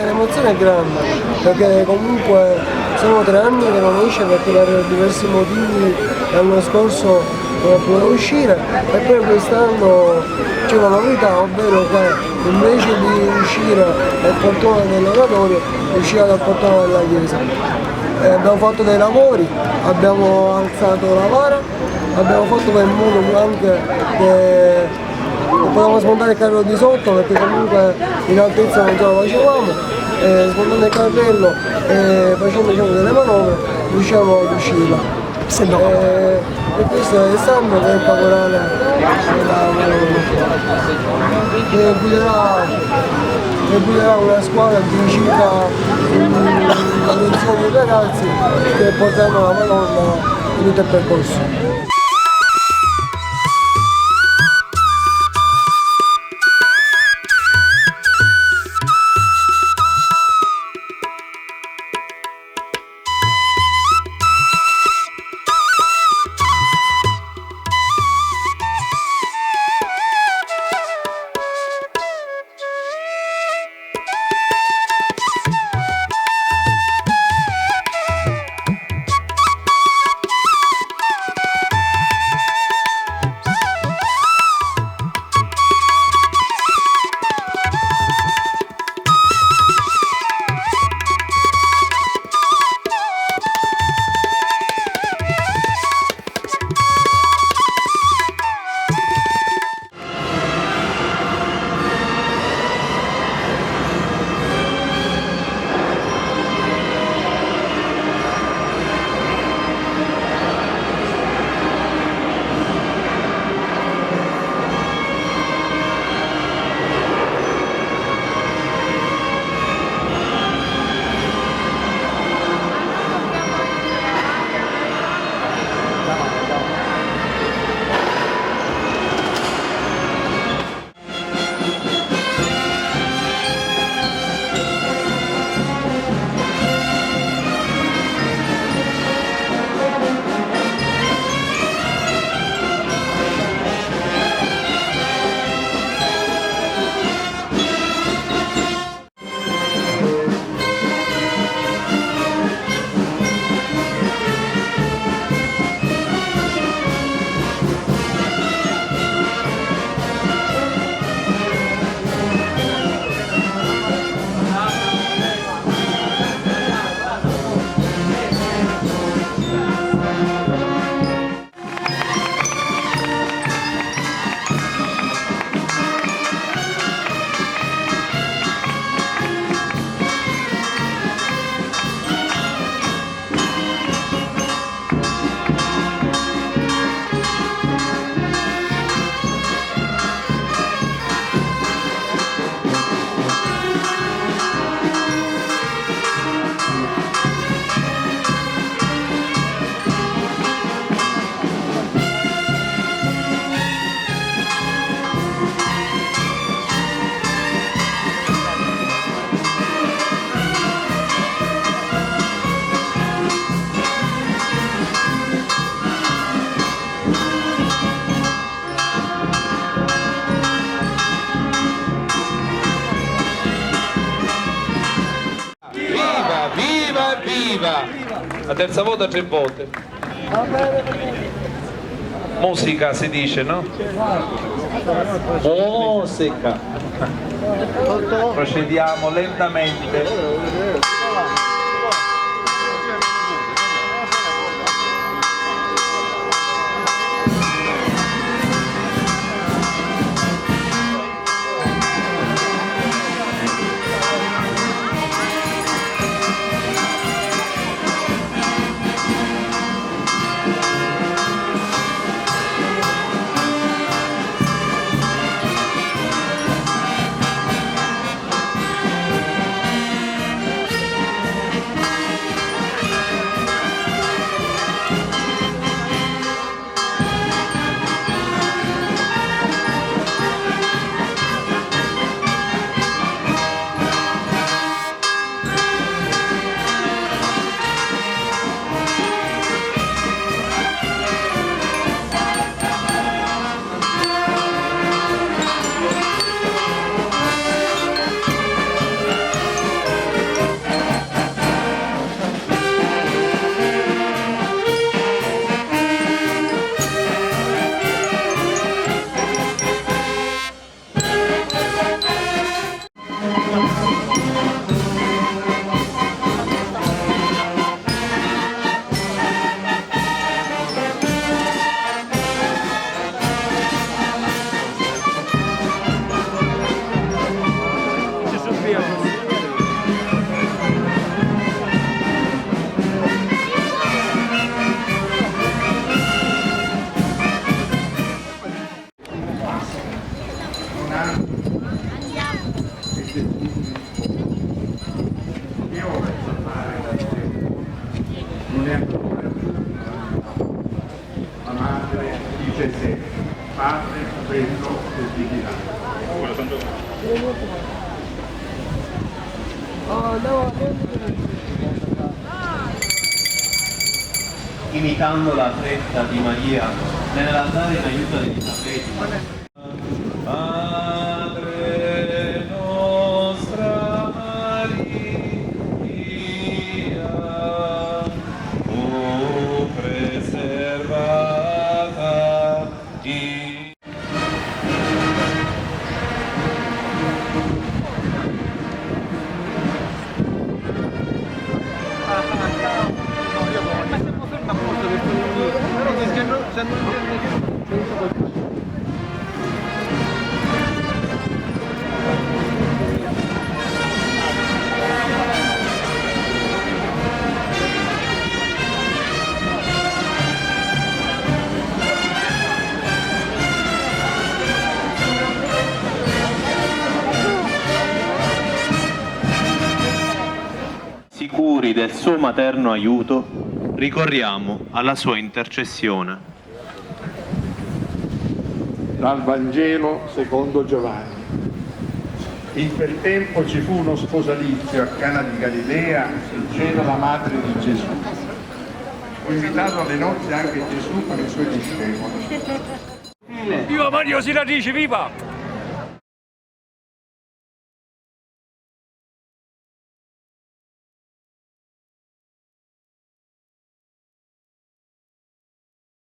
l'emozione è grande, perché comunque sono 3 anni che non esce perché per diversi motivi l'anno scorso non è potuto uscire e poi quest'anno c'è una novità, ovvero che invece di uscire dal portone dell'oratorio usciva dal portone della chiesa. Abbiamo fatto dei lavori, abbiamo alzato la vara, abbiamo fatto per modo anche che potevamo smontare il carrello di sotto perché comunque in altezza non ce la facevamo, smontando il carrello e facendo delle manovre riusciamo ad uscirla. E questo è Sandro che è il caporale della manovra, che guiderà una squadra di circa una dozzina di ragazzi che porteranno la Madonna in tutto il percorso. Viva! La terza volta 3 volte. Musica si dice, no? Musica. Procediamo lentamente. dice sempre, fate quello che vi dirà. Imitando la fretta di Maria nell'andare in aiuto di Elisabetta. Madre nostra Maria, o preservata in... Sicuri del suo materno aiuto, ricorriamo alla sua intercessione. Dal Vangelo secondo Giovanni. In quel tempo ci fu uno sposalizio a Cana di Galilea e c'era la madre di Gesù. Fu invitato alle nozze anche Gesù con i suoi discepoli. Viva Mario Siradici, viva!